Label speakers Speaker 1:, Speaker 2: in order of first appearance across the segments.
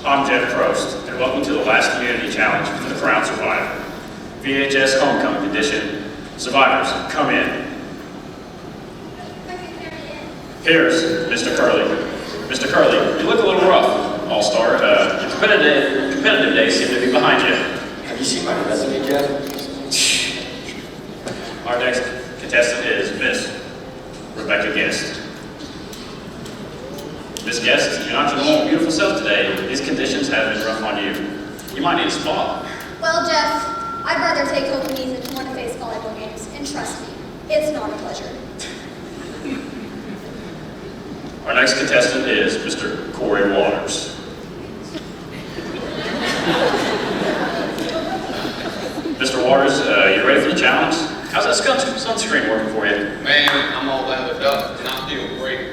Speaker 1: I'm Jeff Prost, and welcome to the last community challenge for the Crown Survivor. VHS Homecoming Edition. Survivors, come in. Here's Mr. Curley. Mr. Curley, you look a little rough, All-Star. Competitive days seem to be behind you.
Speaker 2: Have you seen my resume, Jeff?
Speaker 1: Our next contestant is Miss Rebecca Guest. Miss Guest, you're not your normal beautiful self today. These conditions have been rough on you. You might need a spa.
Speaker 3: Well, Jeff, I'd rather take open knees than want to face volleyball games, and trust me, it's not a pleasure.
Speaker 1: Our next contestant is Mr. Corey Waters. Mr. Waters, you ready for the challenge? How's that sunscreen working for you?
Speaker 4: Man, I'm all lathered up and I feel great.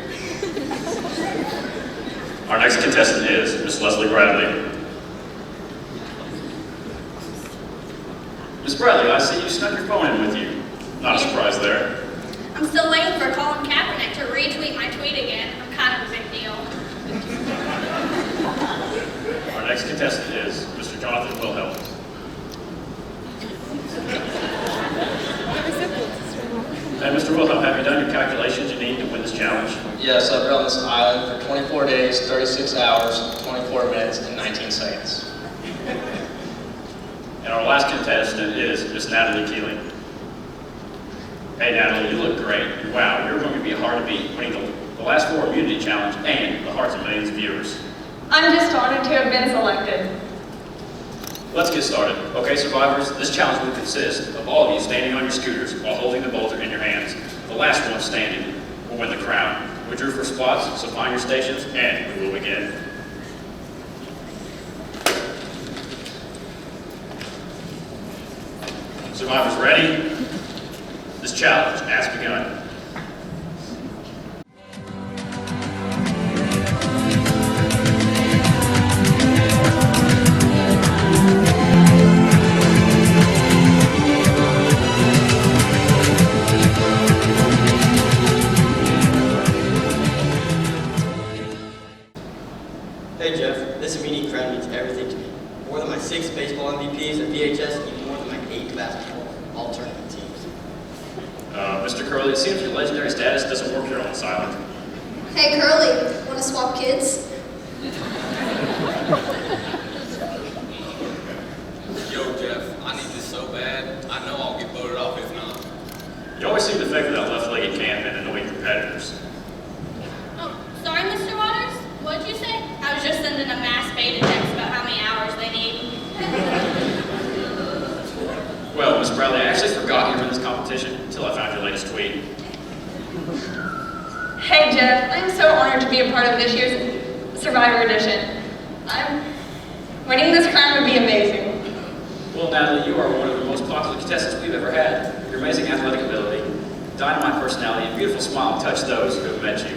Speaker 1: Our next contestant is Miss Leslie Bradley. Miss Bradley, I see you snuck your phone in with you. Not a surprise there.
Speaker 5: I'm still waiting for Colin Kaepernick to retweet my tweet again. I'm kind of a big deal.
Speaker 1: Our next contestant is Mr. Jonathan Wilhelm. Hey, Mr. Wilhelm, have you done your calculations you need to win this challenge?
Speaker 2: Yes, I've been on this island for 24 days, 36 hours, 24 minutes, and 19 seconds.
Speaker 1: And our last contestant is Miss Natalie Keeling. Hey Natalie, you look great. Wow, you're going to be hard to beat, winning the last 4 immunity challenge and the hearts of millions of viewers.
Speaker 6: I'm just honored to have been selected.
Speaker 1: Let's get started. Okay, survivors, this challenge will consist of all of you standing on your scooters while holding the boulder in your hands. The last one standing will win the crown. We drew for spots, so find your stations, and we will begin. Survivors ready? This challenge has begun.
Speaker 7: Hey Jeff, this immunity crown means everything to me. More than my 6 baseball MVPs at VHS, even more than my 8 basketball all-tournament teams.
Speaker 1: Mr. Curley, it seems your legendary status doesn't work here on this island.
Speaker 3: Hey, Curly, want to swap kids?
Speaker 4: Yo, Jeff, I need this so bad. I know I'll get voted off if not.
Speaker 1: You always seem to favor that left-legged camp and annoying competitors.
Speaker 5: Oh, sorry, Mr. Waters? What'd you say? I was just sending a mass beta text about how many hours they need.
Speaker 1: Well, Miss Bradley, I actually forgot you were in this competition until I found your latest tweet.
Speaker 6: Hey Jeff, I'm so honored to be a part of this year's Survivor Edition. Winning this crown would be amazing.
Speaker 1: Well, Natalie, you are one of the most popular contestants we've ever had. Your amazing athletic ability, dynamite personality, and beautiful smile touch those who have met you.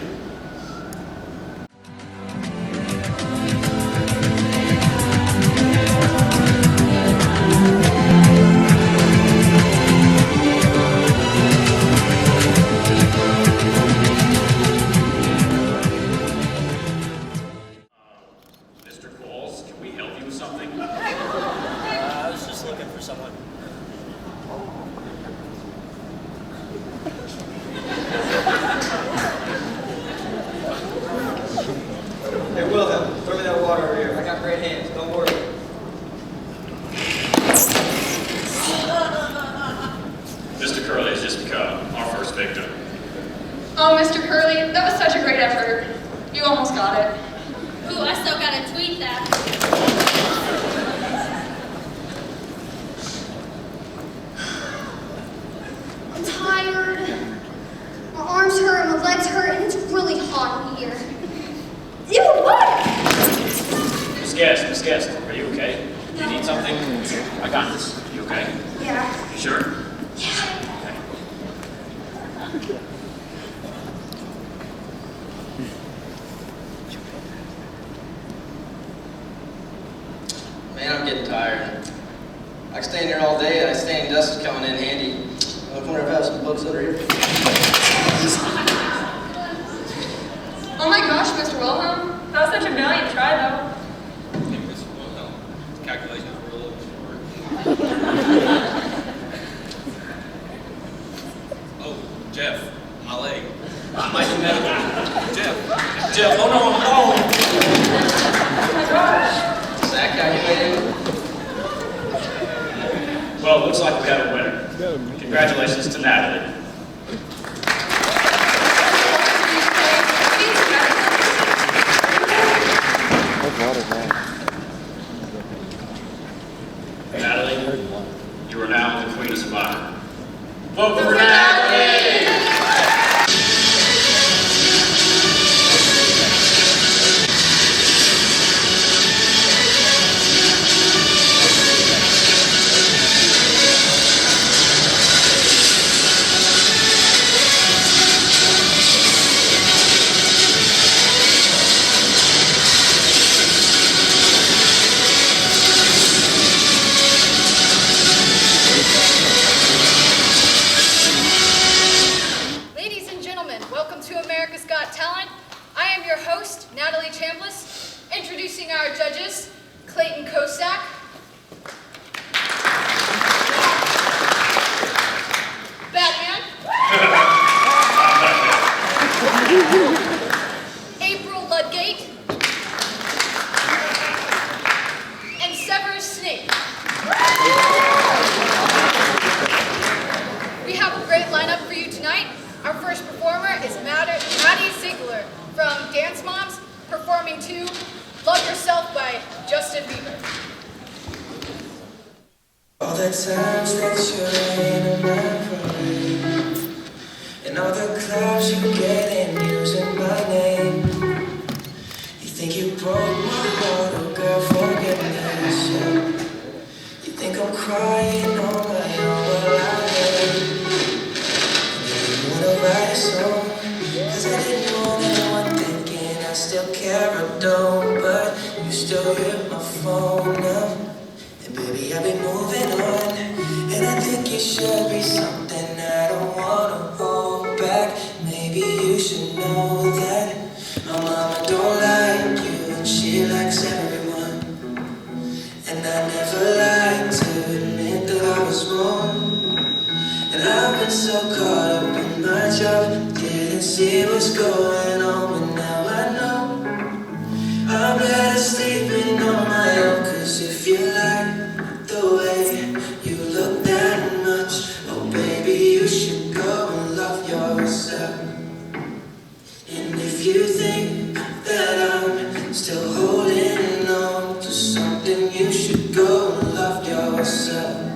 Speaker 7: Hey Wilhelm, throw me that water over here. I got great hands, don't worry.
Speaker 1: Mr. Curley has just become our first victim.
Speaker 6: Oh, Mr. Curley, that was such a great effort. You almost got it.
Speaker 5: Ooh, I still gotta tweet that.
Speaker 3: I'm tired. My arms hurt, my legs hurt, and it's really hot in here. Ew, what?
Speaker 1: Miss Guest, are you okay? Do you need something? I got this. You okay?
Speaker 3: Yeah.
Speaker 1: You sure?
Speaker 3: Yeah.
Speaker 1: Okay.
Speaker 2: Man, I'm getting tired. I can stay in here all day, and I stay in dust is coming in handy. I wonder if I have some books under here.
Speaker 6: Oh my gosh, Mr. Wilhelm. That was such a valiant try, though.
Speaker 4: Jeff. Oh no, I'm falling.
Speaker 2: Zach, how you doing?
Speaker 1: Well, it looks like we have a winner. Congratulations to Natalie. Natalie, you are now the Queen of Survivor. Vote for Natalie!
Speaker 8: Ladies and gentlemen, welcome to America's Got Talent. I am your host, Natalie Chambliss, introducing our judges, Clayton Kosak, Batman, April Ludgate, and Severus Snape. We have a great lineup for you tonight. Our first performer is Maddie Ziegler from Dance Moms, performing to Love Yourself by Justin Bieber.
Speaker 9: All the times that you're in my parade, and all the clubs you get in using my name. You think you broke my heart, oh girl, forgiveness, yeah. You think I'm crying on my own, well I am. Write a song, cause I didn't want anyone thinking I still care or don't, but you still hit my phone now. And baby, I've been moving on, and I think it should be something I don't wanna hold back. Maybe you should know that my mama don't like you, and she likes everyone. And I never like to admit that I was wrong. And I've been so caught up in my job, didn't see what's going on, but now I know I'm better sleeping on my own. Cause if you like the way you look that much, oh baby, you should go and love yourself. And if you think that I'm still holding on to something, you should go and love yourself.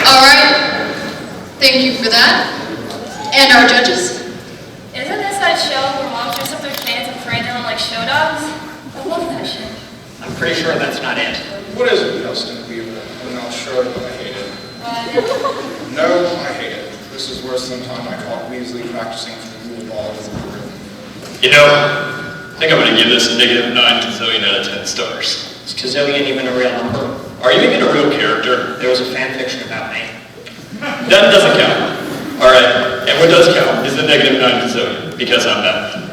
Speaker 8: All right, thank you for that. And our judges.
Speaker 5: Isn't this that show where moms dress up their kids and parade them like show dogs? I love that shit.
Speaker 10: I'm pretty sure that's not it.
Speaker 11: What is it, Justin Bieber? I'm not sure, but I hate it. No, I hate it. This is worse than the time I caught Weasley practicing for the rule ball with the room.
Speaker 1: You know, I think I'm going to give this a -9 gazillion out of 10 stars.
Speaker 10: Is gazillion even a real number?
Speaker 1: Are you even a real character?
Speaker 10: There was a fan fiction about me.
Speaker 1: That doesn't count. Alright, and what does count is the -9 gazillion, because I'm Batman.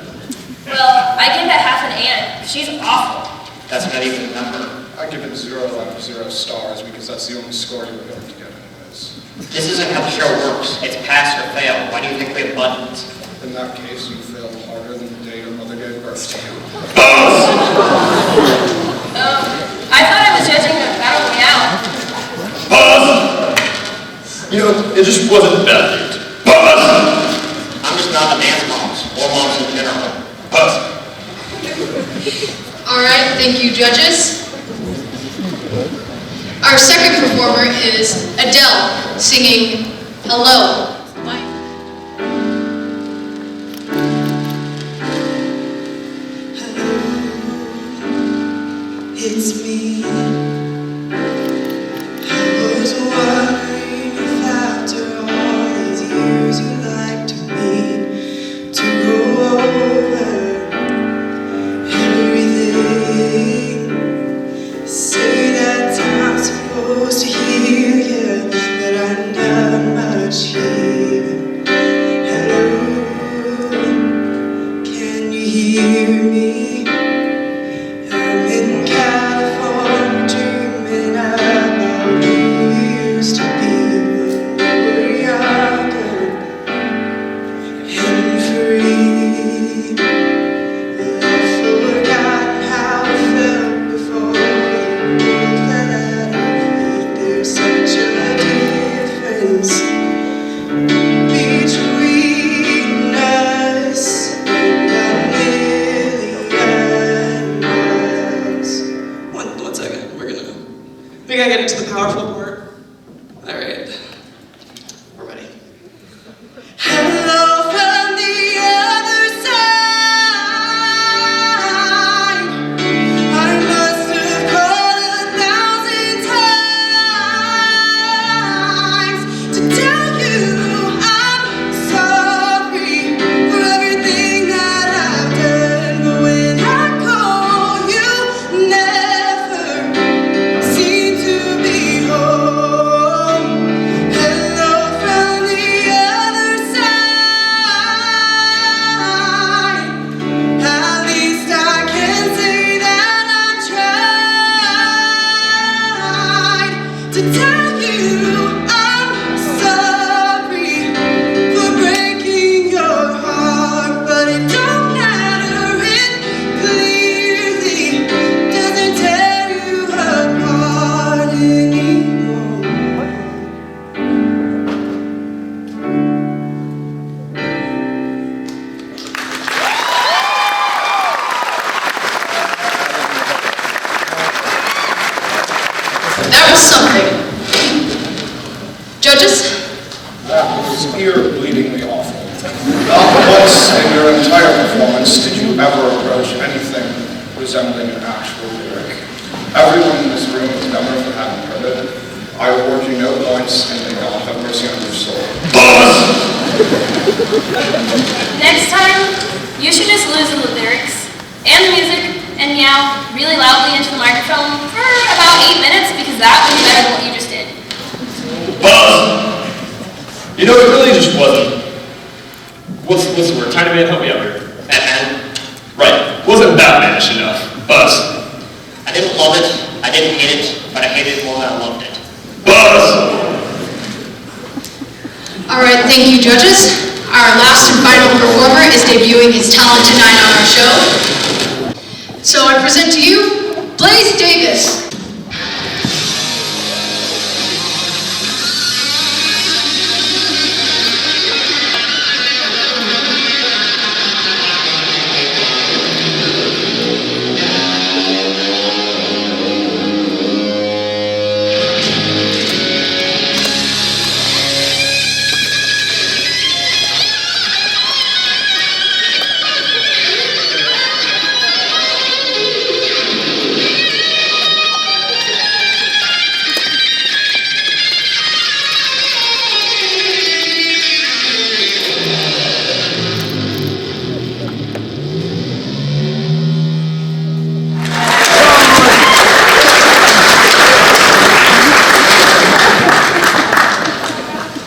Speaker 5: Well, I give it half an ant. She's awful.
Speaker 10: That's not even a number.
Speaker 11: I give it 0 out of 0 stars because that's the only score you were going to get anyways.
Speaker 10: This isn't how the show works. It's pass or fail. Why do you think we have buttons?
Speaker 11: In that case, you failed harder than the day your mother gave birth to you.
Speaker 5: I thought I was judging the battle royale.
Speaker 1: Pause! You know, it just wasn't that deep. Pause!
Speaker 10: I'm just not a dance moms, or moms in general.
Speaker 1: Pause!
Speaker 8: All right, thank you, judges. Our second performer is Adele, singing Hello.
Speaker 9: It's me. I was wondering if after all these years you'd like to meet, to go over everything. Say that I'm supposed to hear you, that I'm not much here. Hello, can you hear me? I'm in California dreaming about who we used to be when we were younger.
Speaker 11: was ear-bleedingly awful. Not once in your entire performance did you ever approach anything resembling an actual lyric. Everyone in this room is dumber for having heard it. I award you no points, and may God have mercy on your soul.
Speaker 5: Next time, you should just lose the lyrics and the music and meow really loudly into the microphone for about 8 minutes, because that would be better than what you just did.
Speaker 1: Buzz! You know, it really just wasn't. What's the word? Tiny man, help me out here.
Speaker 10: Batman.
Speaker 1: Right. Wasn't Batmanish enough. Buzz.
Speaker 10: I didn't love it, I didn't hate it, but I hated it more than I loved it.
Speaker 1: Buzz!
Speaker 8: All right, thank you, judges. Our last and final performer is debuting his talent tonight on our show. So I present to you, Blaze Davis.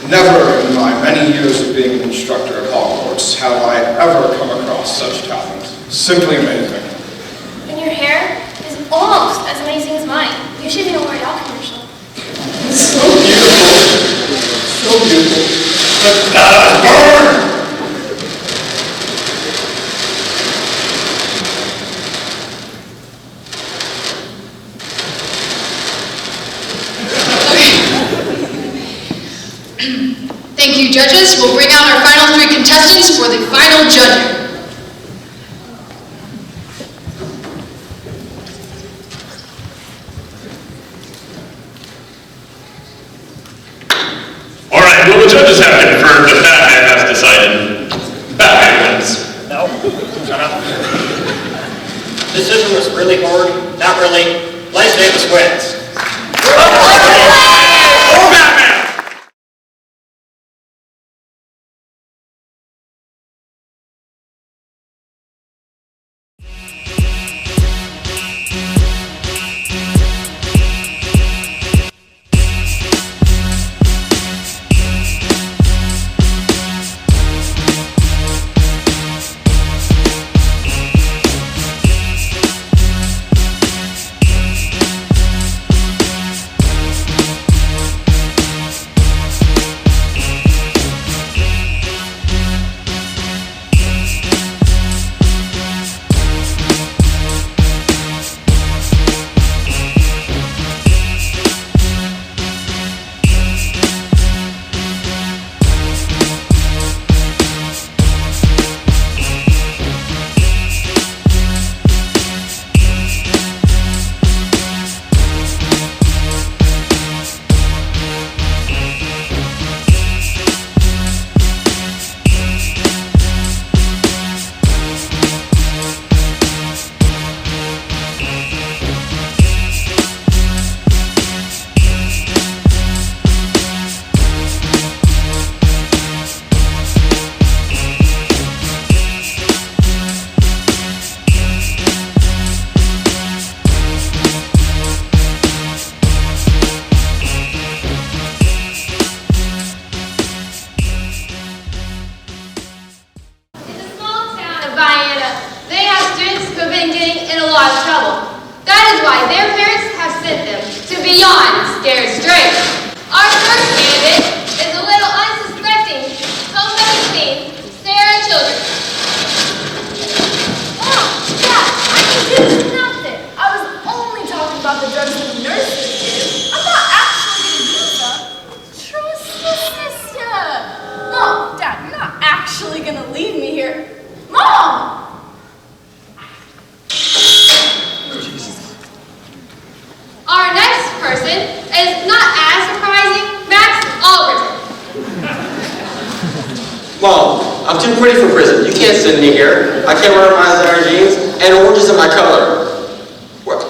Speaker 11: Never in my many years of being an instructor at Hogwarts have I ever come across such talent. Simply amazing.
Speaker 5: And your hair is almost as amazing as mine. You should be in a L'Oreal commercial.
Speaker 11: So beautiful. So beautiful. But burn!
Speaker 8: Thank you, judges. We'll bring out our final 3 contestants for the final judging.
Speaker 1: All right, well, the judges have confirmed that Batman has decided. Batman wins.
Speaker 10: No, shut up. Decision was really hard, not really. Blaze Davis wins.
Speaker 1: Oh, Batman!
Speaker 6: Vienna. They have students who have been getting in a lot of trouble. That is why their parents have sent them to Beyond Scared Straight. Our first candidate is a little unsuspecting, homemade teen, Sarah Children.
Speaker 12: Oh, yeah, I can do this outfit. I was only talking about the drugs and nurses did. I'm not actually going to use them. Trust the sister. No, Dad, you're not actually going to leave me here. Mom!
Speaker 6: Our next person is not as surprising, Max Alberton.
Speaker 7: Mom, I'm too pretty for prison. You can't send me here. I can't wear my designer jeans, and orange isn't my color. What?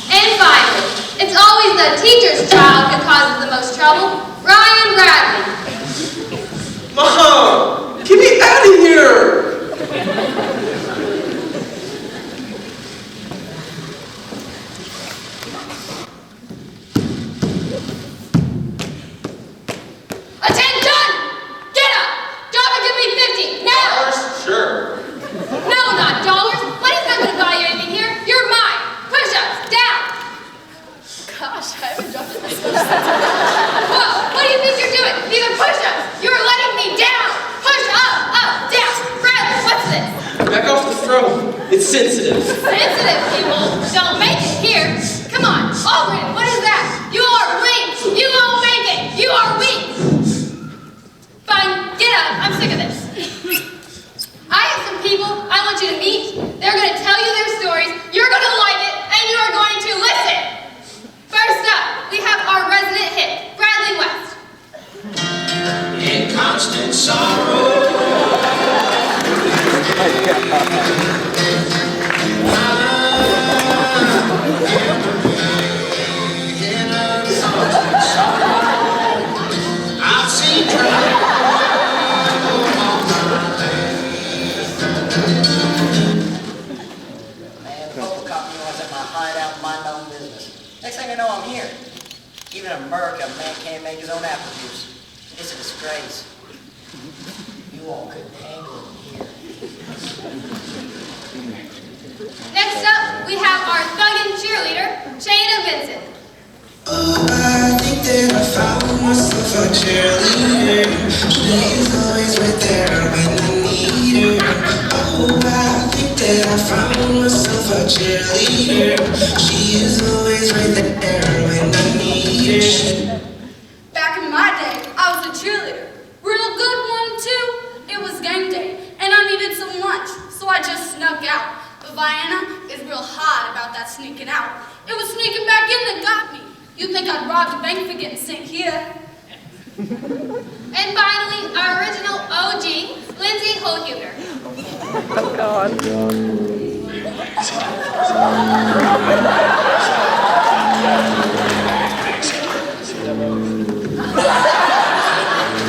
Speaker 6: And finally, it's always the teacher's child who causes the most trouble. Ryan Bradley.
Speaker 7: Mom, get me out of here!
Speaker 6: Attention! Get up! Drop and give me 50, now!
Speaker 7: Sure.
Speaker 6: No, not dollars. Money's not gonna buy you anything here. You're mine. Push-ups, down.
Speaker 12: Gosh, I haven't dropped it this much.
Speaker 6: Whoa, what do you think you're doing? These are push-ups. You're letting me down. Push up, down. Bradley, what's this?
Speaker 7: Back off the throne. It's sensitive.
Speaker 6: Sensitive people don't make it here. Come on, Aldrin, what is that? You are weak. You won't make it. You are weak. Fine, get up. I'm sick of this. I have some people I want you to meet. They're going to tell you their stories. You're going to like it, and you are going to listen. First up, we have our resident hit, Bradley West.
Speaker 9: In constant sorrow, I've seen trouble all my life.
Speaker 13: Man, the photocopy was at my hideout, mind my own business. Next thing I know, I'm here. Even in America, a man can't make his own apple juice. It's a disgrace. You all couldn't handle it here.
Speaker 6: Next up, we have our thuggin' cheerleader, Shayna Vincent.
Speaker 9: Oh, I think that I found myself a cheerleader. She's always right there when I need her. Oh, I think that I found myself a cheerleader. She is always right there when I need her.
Speaker 12: Back in my day, I was a cheerleader. Real good one, too. It was game day, and I needed some lunch, so I just snuck out. But Vienna is real hot about that sneaking out. It was sneaking back in that got me. You think I'd rob the bank for getting sent here?
Speaker 6: And finally, our original OG, Lindsay Holhuber.
Speaker 14: Oh, God.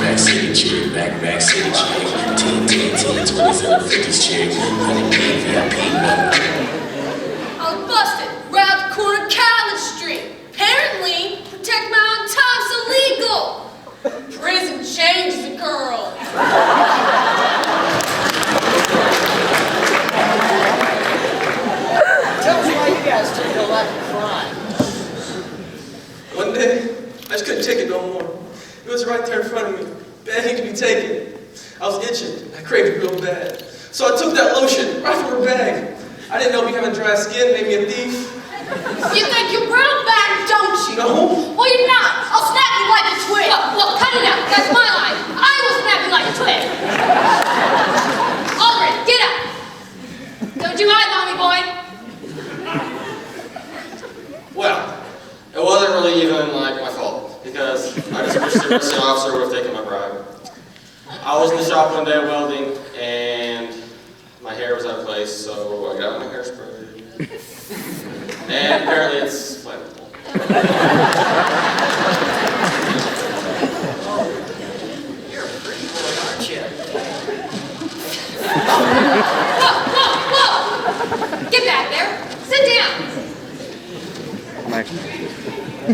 Speaker 9: Back city chick, back city chick. 10, 20s and the 50s chick. 100K VIP,
Speaker 12: I was busted right out the corner of College Street. Apparently, protect my own time's illegal. Prison changes a girl.
Speaker 13: Tell us why you guys took your life of crime.
Speaker 7: One day, I just couldn't take it no more. It was right there in front of me, begging to be taken. I was itching. I craved it real bad. So I took that lotion right from her bag. I didn't know me having dry skin made me a thief.
Speaker 12: You think you're real bad, don't you?
Speaker 7: No.
Speaker 12: Well, you're not. I'll snap you like a twig.
Speaker 6: Well, cut it out. That's my line. I will snap you like a twig. Aldrin, get up. Don't you eyeball me, boy.
Speaker 7: Well, it wasn't really even like my fault, because I just wish the arresting officer would have taken my bribe. I was in the shop one day welding, and my hair was out of place, so I got my hairspray. And apparently it's flammable.
Speaker 13: You're a pretty boy, aren't you?
Speaker 6: Whoa! Get back there. Sit down.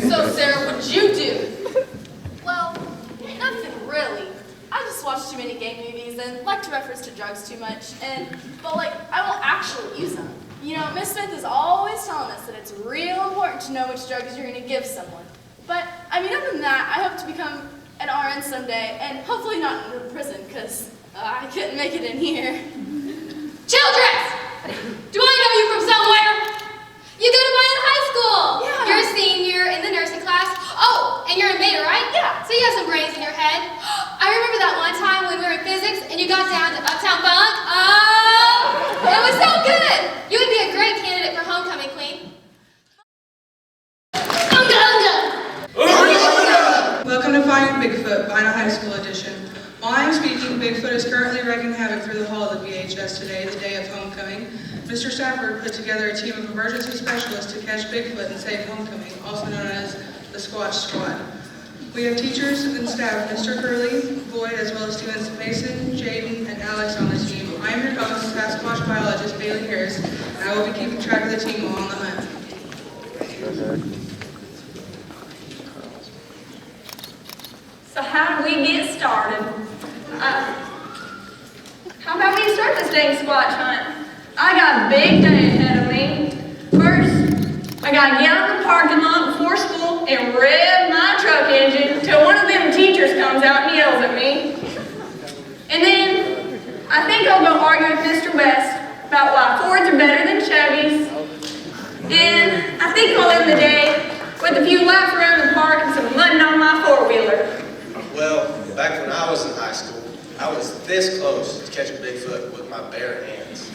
Speaker 12: So, Sarah, what'd you do? Well, nothing really. I just watch too many gang movies and like to reference to drugs too much. But I won't actually use them. You know, Miss Smith is always telling us that it's real important to know which drugs you're going to give someone. But, I mean, other than that, I hope to become an RN someday, and hopefully not in prison, because I couldn't make it in here.
Speaker 6: Children! Do I know you from somewhere? You go to Vienna High School.
Speaker 12: Yeah.
Speaker 6: You're a senior in the nursing class. Oh, and you're a Beta, right?
Speaker 12: Yeah.
Speaker 6: So you have some brains in your head. I remember that one time when we were in physics and you got down to Uptown Funk. Oh, it was so good. You would be a great candidate for homecoming queen.
Speaker 15: Horrifying Bigfoot, Vienna High School edition. While I am speaking, Bigfoot is currently wreaking havoc through the hall of the VHS today, the day of homecoming. Mr. Stafford put together a team of emergency specialists to catch Bigfoot and save homecoming, also known as the Squatch Squad. We have teachers and staff, Mr. Curley, Boyd, as well as students Mason, Jaden, and Alex on the team. I am your host, Sasquatch biologist Bailey Harris, and I will be keeping track of the team while on the hunt.
Speaker 12: So how do we get started? How about we start this dang squatch hunt? I got a big day ahead of me. First, I gotta get out of the parking lot before school and rev my truck engine till one of them teachers comes out and yells at me. And then, I think I'll go argue with Mr. West about why Fords are better than Chevys. And I think I'll end the day with a few laps around the park and some mudding on my four-wheeler.
Speaker 16: Well, back when I was in high school, I was this close to catching Bigfoot with my bare hands.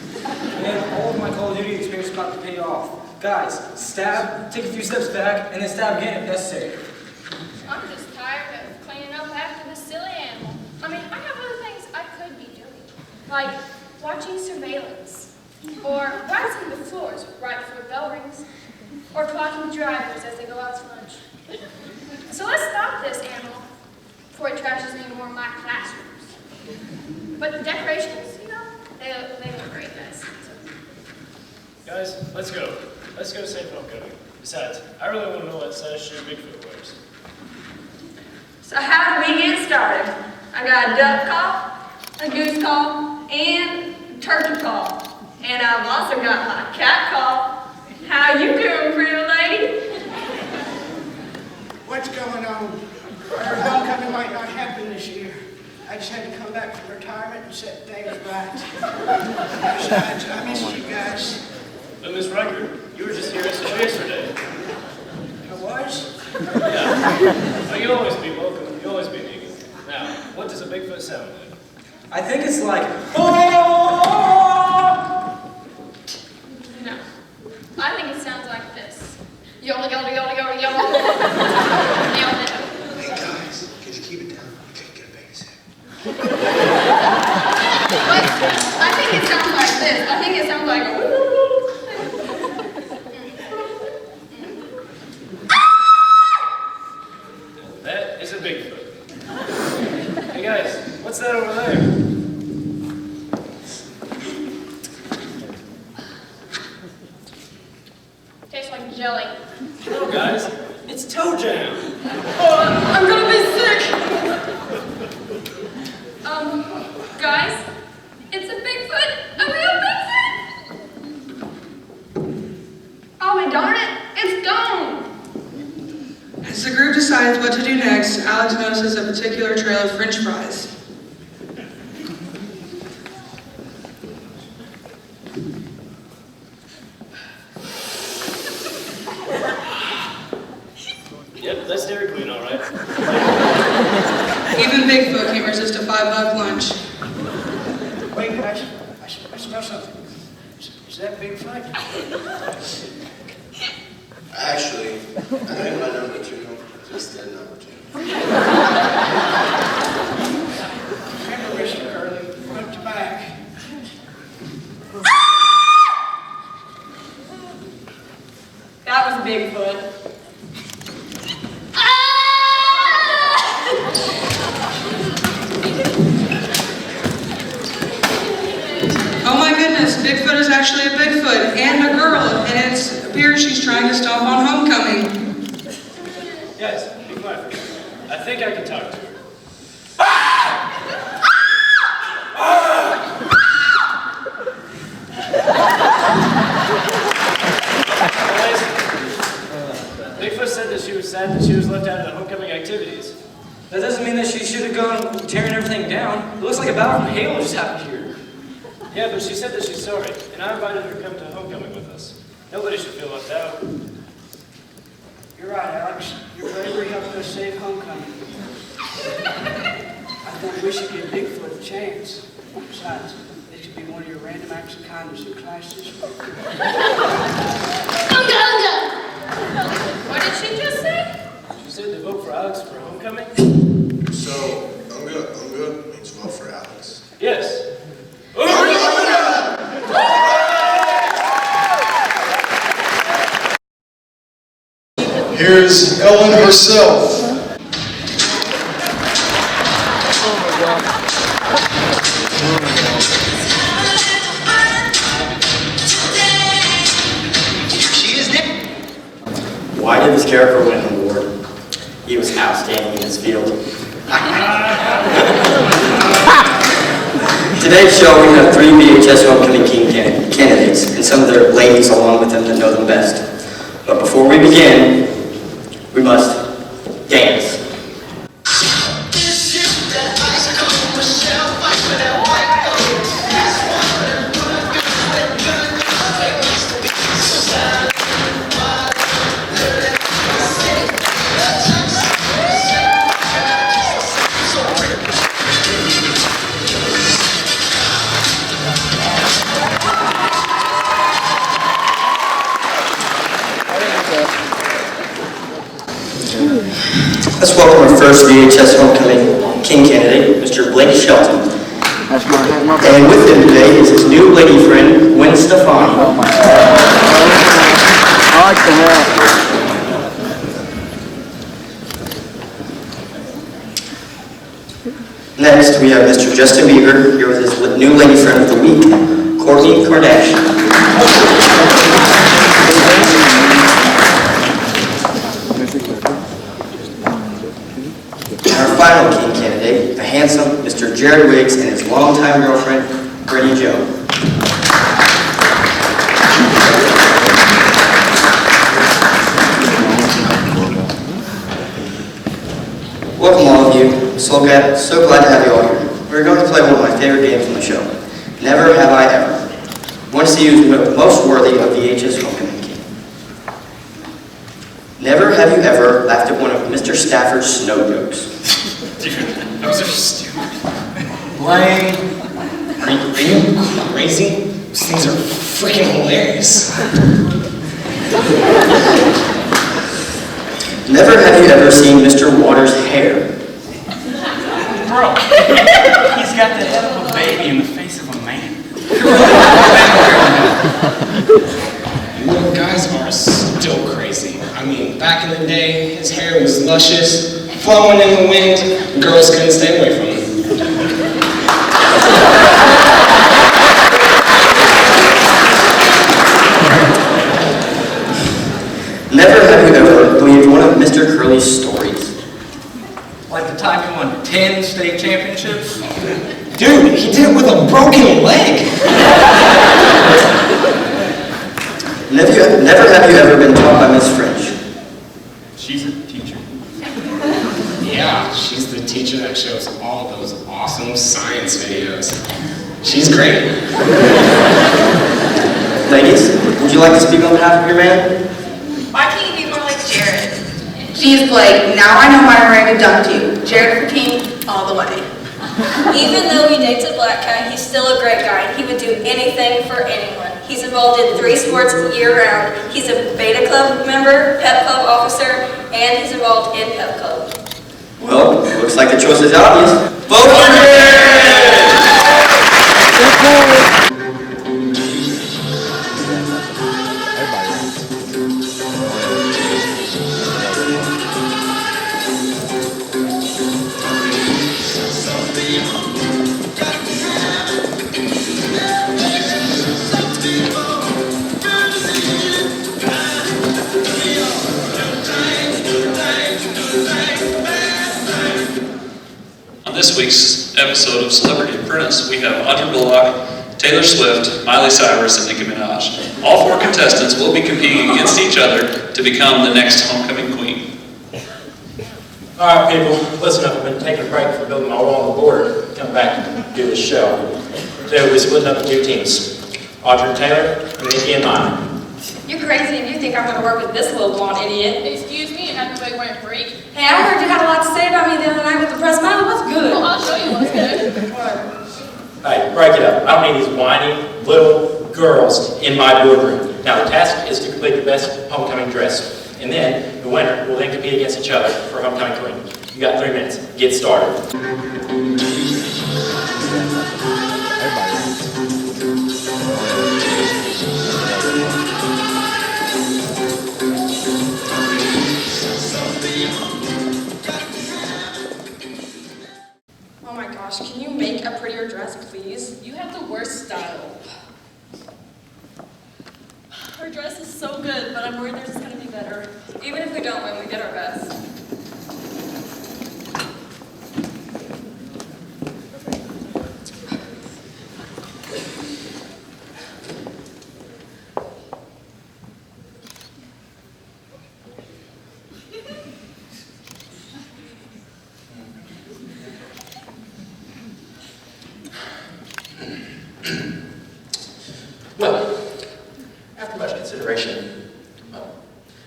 Speaker 17: Man, all of my Call of Duty experience about to pay off. Guys, stab, take a few steps back, and then stab again if necessary.
Speaker 6: I'm just tired of cleaning up after this silly animal. I mean, I have other things I could be doing, like watching surveillance, or waxing the floors right before the bell rings, or clocking drivers as they go out to lunch. So let's stop this animal before it trashes any more of my classrooms. But the decorations, you know, they look great, guys.
Speaker 18: Guys, let's go. Let's go save homecoming. Besides, I really want to know what size shoe Bigfoot wears.
Speaker 12: So how do we get started? I got a duck call, a goose call, and a turkey call. And I've also got my cat call. How you doing, pretty lady?
Speaker 19: What's going on? Our homecoming might not happen this year. I just had to come back from retirement and set things right. Besides, I miss you guys.
Speaker 18: But Miss Riker, you were just here yesterday.
Speaker 19: I was?
Speaker 18: Yeah. Oh, you'll always be welcome. You'll always be vegan. Now, what does a Bigfoot sound like?
Speaker 17: I think it's like,
Speaker 6: No, I think it sounds like this. Yola, yola, yola, yola, yola. Nailed it.
Speaker 16: Hey guys, could you keep it down? I can't get a babysitter.
Speaker 6: I think it sounds like this. I think it sounds like
Speaker 18: That is a Bigfoot. Hey guys, what's that over there?
Speaker 6: tastes like jelly.
Speaker 18: No, guys, it's toe jam.
Speaker 6: Oh, I'm gonna be sick. Guys, it's a Bigfoot. A real Bigfoot.
Speaker 12: Oh, and darn it, it's gone.
Speaker 15: As the group decides what to do next, Alex notices a particular trail of French fries.
Speaker 18: Yep, that's Dairy Queen, all right.
Speaker 15: Even Bigfoot can't resist a $5 lunch.
Speaker 19: Wait, guys. I smell something. Is that Bigfoot?
Speaker 16: Actually, I think my number 2 just did number 2.
Speaker 19: Remember, Mr. Curley, front to back.
Speaker 12: That was Bigfoot.
Speaker 15: Oh my goodness, Bigfoot is actually a Bigfoot and a girl, and it appears she's trying to stomp on homecoming.
Speaker 18: Guys, be quiet for a second. I think I can talk to her. Guys, Bigfoot said that she was sad that she was left out of the homecoming activities.
Speaker 17: that doesn't mean that she should have gone tearing everything down. It looks like a battle from Halo just happened here.
Speaker 18: Yeah, but she said that she's sorry, and I invited her to come to homecoming with us. Nobody should feel left out.
Speaker 19: You're right, Alex. Your bravery helped us save homecoming. I think we should give Bigfoot a chance. Besides, this could be one of your random acts of kindness in class this week.
Speaker 6: What did she just say?
Speaker 18: She said to vote for Alex for homecoming.
Speaker 11: Here's Ellen herself.
Speaker 20: Why did this character win an award? He was outstanding in his field. Today's show, we have 3 VHS Homecoming King candidates, and some of their ladies along with them that know them best. But before we begin, we must dance. Let's welcome our first VHS Homecoming King candidate, Mr. Blake Shelton. And with him today is his new lady friend, Gwen Stefani.
Speaker 14: I like the hat.
Speaker 20: Next, we have Mr. Justin Bieber here with his new lady friend of the week, Kourtney Kardashian. Our final King candidate, the handsome Mr. Jared Wiggs and his longtime girlfriend, Brittany Jo. Welcome all of you. So glad to have you all here. We're going to play one of my favorite games on the show, Never Have I Ever. I want to see who's most worthy of VHS Homecoming King. Never have you ever laughed at one of Mr. Stafford's snow jokes.
Speaker 18: Dude, those are stupid.
Speaker 7: Blaine, are you crazy? These things are freaking hilarious.
Speaker 20: Never have you ever seen Mr. Waters' hair.
Speaker 18: Bro, he's got the head of a baby and the face of a man.
Speaker 7: You know, guys are still crazy. I mean, back in the day, his hair was luscious, flowing in the wind, and girls couldn't stay away from him.
Speaker 20: Never have you ever believed one of Mr. Curly's stories.
Speaker 17: Like the time he won 10 state championships?
Speaker 7: Dude, he did it with a broken leg.
Speaker 20: Never have you ever been taught by Miss French.
Speaker 18: She's a teacher.
Speaker 7: Yeah, she's the teacher that shows all those awesome science videos. She's great.
Speaker 20: Ladies, would you like to speak on behalf of your man?
Speaker 21: Why can't you be more like Jared? Geez, Blake, now I know why Miranda dumped you. Jared for king, all the way.
Speaker 5: Even though he dates a black guy, he's still a great guy. He would do anything for anyone. He's involved in 3 sports year-round. He's a Beta Club member, Pep Club officer, and he's involved in Pep Club.
Speaker 20: Well, looks like the choice is obvious. Vote for
Speaker 22: This week's episode of Celebrity Apprentice, we have Audrey Bullock, Taylor Swift, Miley Cyrus, and Nicki Minaj. All 4 contestants will be competing against each other to become the next homecoming queen.
Speaker 23: All right, people, listen up. I've been taking a break from building my wall on the border, come back to do this show. Today we'll be splitting up in 2 teams. Audrey and Taylor, and Nicki and Miley.
Speaker 6: You're crazy and you think I'm going to work with this little blonde idiot.
Speaker 8: Excuse me, and I'm going to freak.
Speaker 6: Hey, I heard you had a lot to say about me the other night with the press. Miley, what's good?
Speaker 8: Well, I'll show you what's good.
Speaker 23: Hey, break it up. I don't need these whiny little girls in my boardroom. Now, the task is to complete the best homecoming dress. And then, the winner will then compete against each other for homecoming queen. You got 3 minutes. Get started.
Speaker 5: we don't win, we did our best.
Speaker 23: Well, after much consideration, well,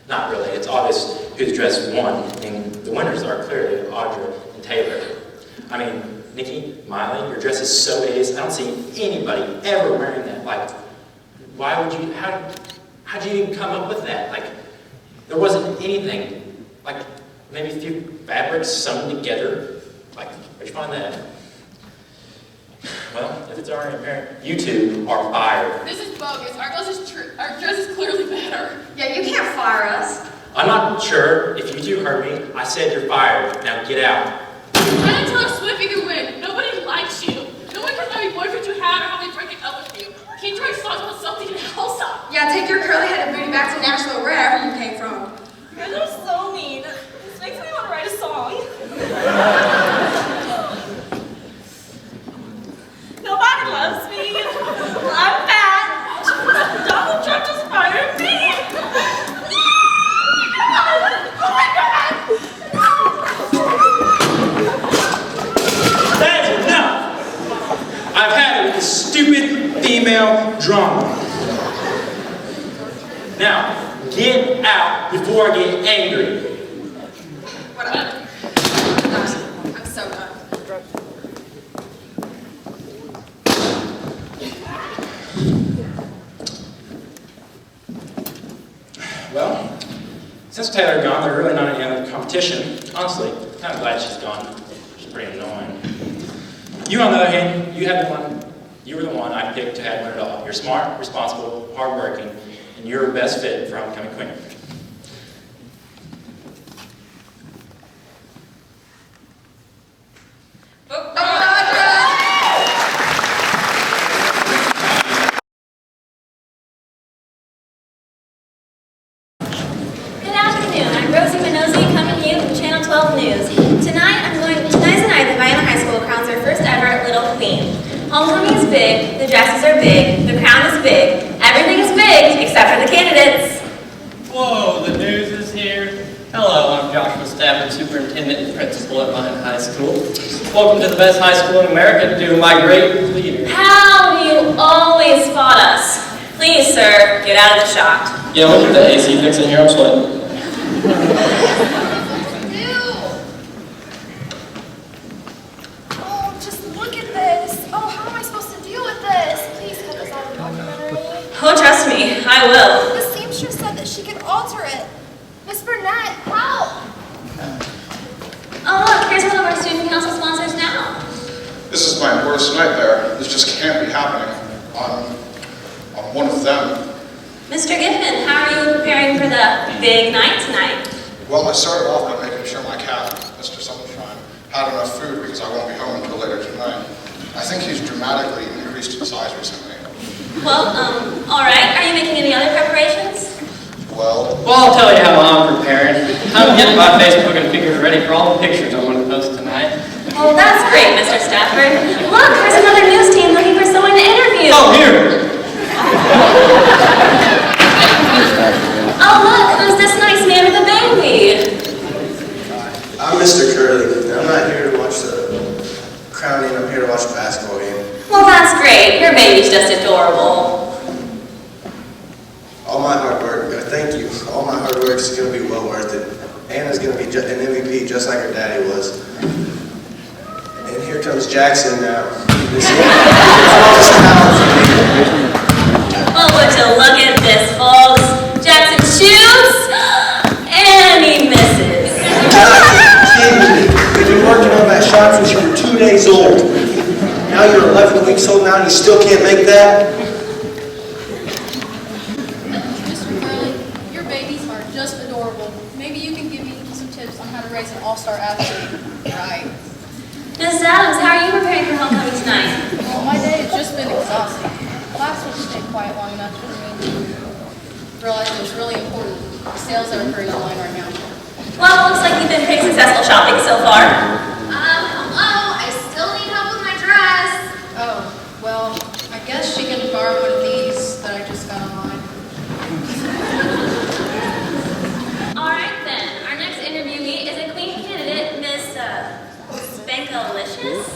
Speaker 23: not really, it's obvious whose dress won, and the winners are clearly Audra and Taylor. I mean, Nikki, Miley, your dress is so hideous, I don't see anybody ever wearing that. Like, why would you, how'd you even come up with that? Like, there wasn't anything, like, maybe a few fabrics sewn together. Like, where'd you find that? Well, if it's already apparent, you two are fired.
Speaker 8: This is bogus. Our dress is clearly better.
Speaker 5: Yeah, you can't fire us.
Speaker 23: I'm not sure if you two heard me. I said you're fired. Now get out.
Speaker 8: I didn't tell Swift you could win. Nobody likes you. No one cares how many boyfriends you have or how they break up with you. Can't you write songs about something else?
Speaker 5: Yeah, take your curly-headed booty back to Nashville, wherever you came from.
Speaker 12: You guys are so mean. This makes me want to write a song. Nobody loves me. I'm fat. Donald Trump just fired me. Oh my God!
Speaker 23: That's enough! I've had it with this stupid female drama. Now, get out before I get angry.
Speaker 5: Whatever. I'm so done.
Speaker 23: Well, since Taylor's gone, there's really not any other competition. Honestly, I'm kind of glad she's gone. She's pretty annoying. You, on the other hand, you were the one I picked to have win it all. You're smart, responsible, hardworking, and you're the best fit for homecoming queen.
Speaker 2: Good afternoon. I'm Rosie Minozzi coming to you from Channel 12 News. Tonight's the night that Vienna High School crowns their first ever Little Queen. Homecoming is big, the dresses are big, the crown is big, everything is big except for the candidates.
Speaker 3: Whoa, the news is here. Hello, I'm Joshua Stafford, Superintendent and Principal at Vienna High School. Welcome to the best high school in America due to my great leader.
Speaker 2: How do you always spot us? Please, sir, get out of the shot.
Speaker 3: Yeah, look at the AC fixing here, I'm sweating.
Speaker 12: Oh, just look at this. Oh, how am I supposed to deal with this? Please cut this out of the documentary.
Speaker 2: Oh, trust me, I will.
Speaker 12: The seamstress said that she could alter it. Miss Burnett, help!
Speaker 2: Oh, look, here's one of our student council sponsors now.
Speaker 11: This is my worst nightmare. This just can't be happening. I'm one of them.
Speaker 2: Mr. Giffen, how are you preparing for the big night tonight?
Speaker 11: Well, I started off by making sure my cat, Mr. Sunshine, had enough food because I won't be home until later tonight. I think he's dramatically increased in size recently.
Speaker 2: Well, all right. Are you making any other preparations?
Speaker 11: Well,
Speaker 3: I'll tell you how I'm preparing. I'm getting my Facebook and figures ready for all the pictures I'm going to post tonight.
Speaker 2: Oh, that's great, Mr. Stafford. Look, there's another news team looking for someone to interview.
Speaker 3: Oh, here!
Speaker 2: Oh, look, who's this nice man with a baby?
Speaker 16: I'm Mr. Curley. I'm not here to watch the crowning. I'm here to watch a basketball game.
Speaker 2: Well, that's great. Your baby's just adorable.
Speaker 16: All my hard work, thank you. All my hard work is going to be well worth it. Anna's going to be an MVP just like her daddy was. And here comes Jackson now.
Speaker 2: Oh, would you look at this, folks? Jackson shoots, and he misses.
Speaker 16: You've been working on that shot since you were 2 days old. Now you're 11 weeks old now and you still can't make that?
Speaker 8: Mr. Curley, your babies are just adorable. Maybe you can give me some tips on how to raise an all-star athlete. Right.
Speaker 2: Miss Adams, how are you preparing for homecoming tonight?
Speaker 8: Well, my day has just been exhausting. Class will stay quiet long enough for me to realize it was really important. Sales are pretty low right now.
Speaker 2: Well, looks like you've been pretty successful shopping so far.
Speaker 6: Hello, I still need help with my dress.
Speaker 8: Oh, well, I guess she can borrow one of these that I just found online.
Speaker 2: All right, then. Our next interviewee is a Queen candidate, Miss Spankalicious.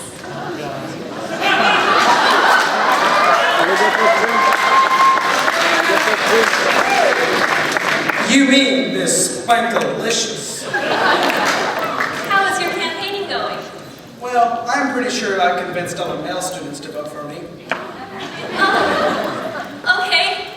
Speaker 17: You mean Miss Spankalicious?
Speaker 2: How is your campaigning going?
Speaker 17: Well, I'm pretty sure I convinced all the male students to vote for me.
Speaker 2: Oh, okay.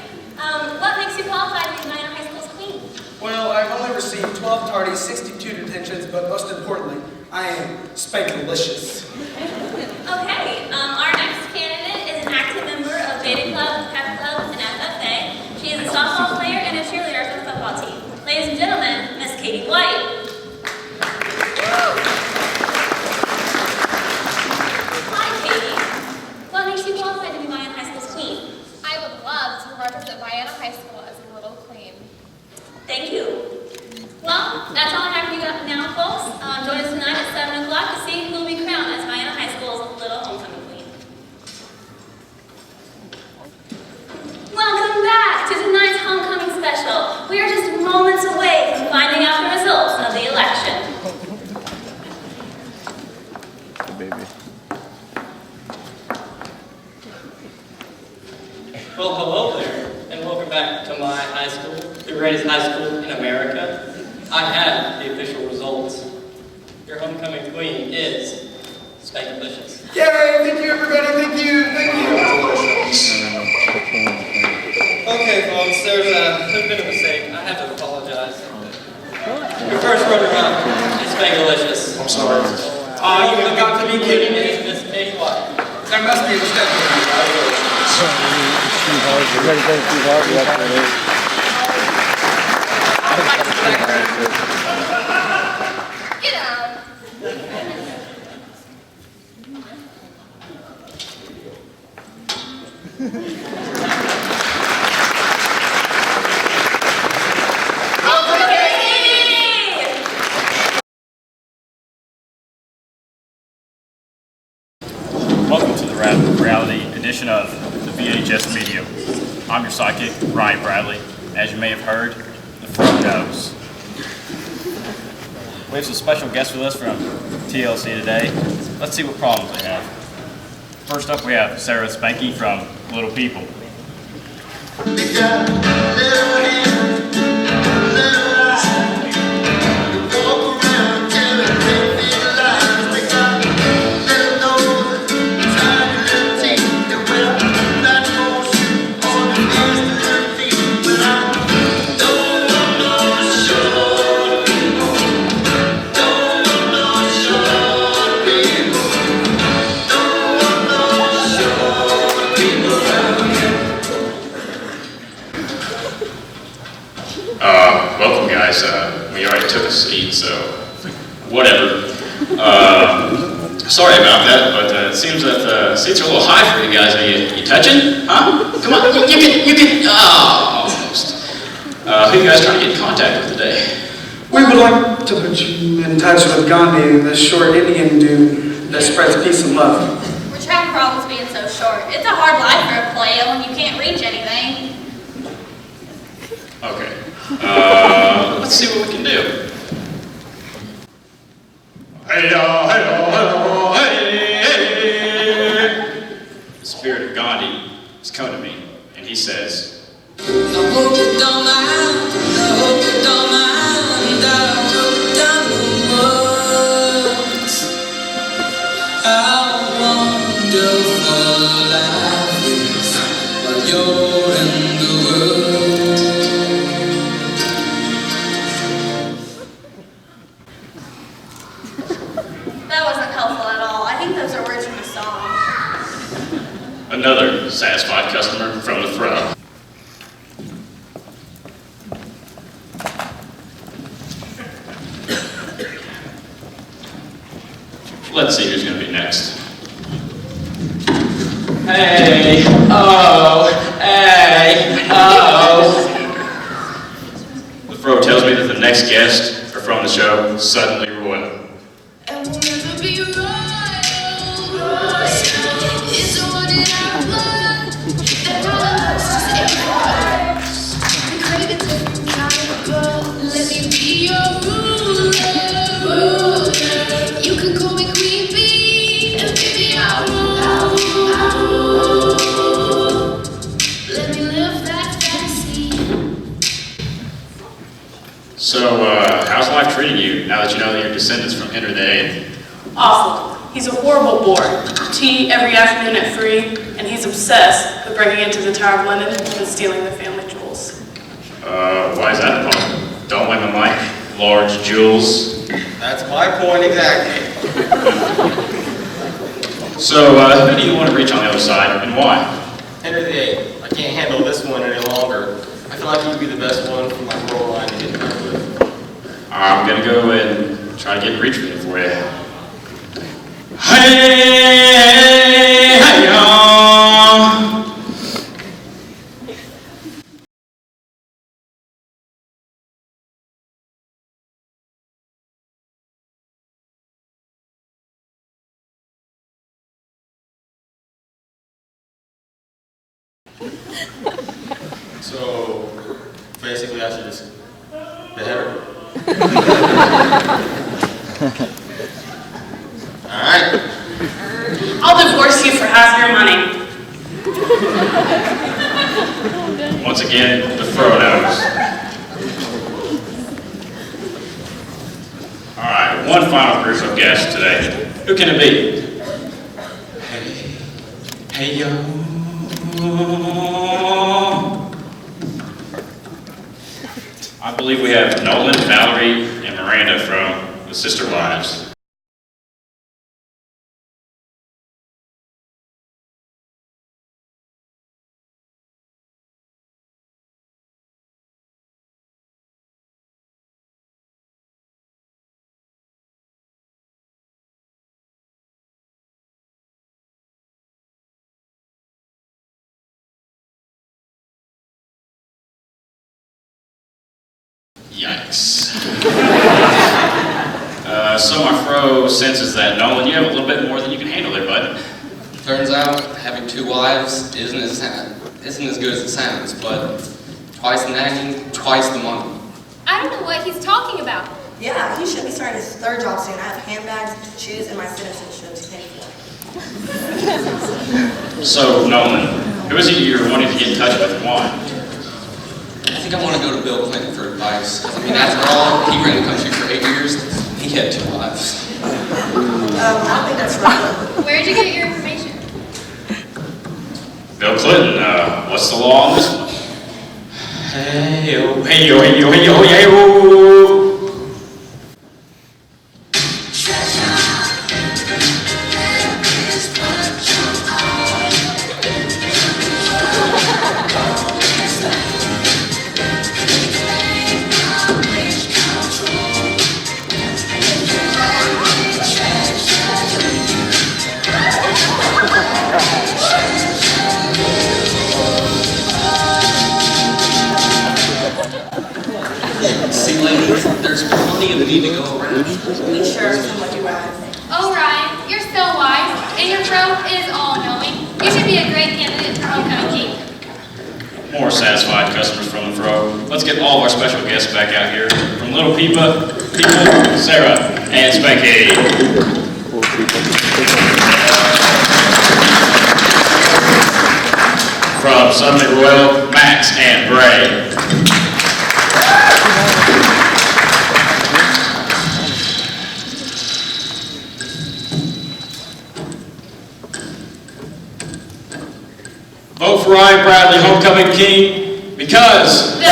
Speaker 2: What makes you qualified to be Vienna High School's queen?
Speaker 17: Well, I've only received 12 tardies, 62 detentions, but most importantly, I am Spankalicious.
Speaker 2: Okay. Our next candidate is an active member of Beta Club, Pep Club, and FFA. She is a softball player and a cheerleader for the football team. Ladies and gentlemen, Miss Katie White. Hi, Katie. What makes you qualified to be Vienna High School's queen?
Speaker 6: I would love to represent Vienna High School as a little queen.
Speaker 2: Thank you. Well, that's all I have for you now, folks. Join us tonight at 7 o'clock to see who will be crowned as Vienna High School's little homecoming queen. Welcome back to tonight's homecoming special. We are just moments away from finding out the results of the election.
Speaker 3: Well, hello there, and welcome back to my high school, the greatest high school in America. I have the official results. Your homecoming queen is Spankalicious.
Speaker 17: Yay! Thank you, everybody. Thank you. Thank you.
Speaker 3: Okay, folks, there's been a mistake. I have to apologize. Your first runner-up is Spankalicious.
Speaker 11: I'm sorry.
Speaker 3: You have got to be kidding me, Miss Katie White.
Speaker 17: There must be a mistake.
Speaker 6: Get out.
Speaker 1: Welcome to the reality edition of the VHS Video. I'm your sidekick, Ryan Bradley. As you may have heard, the front knows. We have some special guests with us from TLC today. Let's see what problems they have. First up, we have Sarah Spanky from Little People.
Speaker 22: Welcome, guys. We already took a seat, so whatever. Sorry about that, but it seems that the seats are a little high for you guys. Are you touching? Huh? Come on, you can. Oh, almost. Who you guys trying to get in contact with today?
Speaker 17: We would like to put you in touch with Gandhi, the short Indian dude that spreads peace and love.
Speaker 5: We're having problems being so short. It's a hard life for a playa when you can't reach anything.
Speaker 22: Okay. Let's see what we can do. Hey, hey. The spirit of Gandhi has come to me, and he says,
Speaker 9: I hope you don't mind, I hope you don't mind that I wrote down the words. How wonderful life is while you're in the world.
Speaker 5: That wasn't helpful at all. I think those are words from a song.
Speaker 22: another satisfied customer from the front. Let's see who's going to be next. Hey, oh, hey, oh. The
Speaker 1: Fro tells me that the next guests are from the show Suddenly Royal.
Speaker 9: And we'll never be royal. It's all in our blood. And us just ain't right. We crave a different kind of love. Let me be your ruler. You can call me Queen Bee, and baby I'll rule. Let me live that fantasy.
Speaker 1: So, how's life treating you now that you know that your descendants from Henry VIII?
Speaker 4: Awful. He's a horrible bore. Tea every afternoon at 3, and he's obsessed with breaking into the Tower of London and stealing the family jewels.
Speaker 1: Why is that possible? Don't blame him, Mike. Large jewels.
Speaker 10: That's my point exactly.
Speaker 1: So, who do you want to reach on the other side, and why?
Speaker 10: Henry VIII, I can't handle this one any longer. I feel like you'd be the best one for my rural line to get married with.
Speaker 1: I'm gonna go and try to get reach for you. Hey, hey, y'all.
Speaker 10: So, basically I should just behead her. Alright.
Speaker 4: I'll divorce you for half your money.
Speaker 1: Once again, the Fro knows. Alright, one final group of guests today. Who can it be? Hey, yo. I believe we have Nolan, Valerie, and Miranda from the Sister Wives. Yikes. So my Fro senses that, Nolan, you have a little bit more than you can handle there, bud.
Speaker 13: Turns out having 2 wives isn't as good as it sounds, but twice the nagging, twice the money.
Speaker 6: I don't know what he's talking about.
Speaker 24: Yeah, he should be starting his 3rd job soon. I have handbags, shoes, and my citizenship to pay for.
Speaker 1: So, Nolan, who is it you're wanting to get in touch with and why?
Speaker 13: I think I want to go to Bill Clinton for advice. I mean, after all, he ran the country for 8 years. He had 2 wives.
Speaker 24: I don't think that's right.
Speaker 6: Where'd you get your information?
Speaker 1: Bill Clinton, what's the law on this one? Hey, yo, hey, yo, hey, yo, hey, yo, hey, yo.
Speaker 13: See, ladies, there's plenty of need to go around.
Speaker 24: We sure somewhat do right.
Speaker 6: Oh, Ryan, you're so wise, and your Fro is all-knowing. You should be a great candidate for homecoming king.
Speaker 1: More satisfied customers from the Fro. Let's get all of our special guests back out here. From Little People, Sarah, and Spanky. From Suddenly Royal, Max and Bray. Vote for Ryan Bradley, homecoming king, because the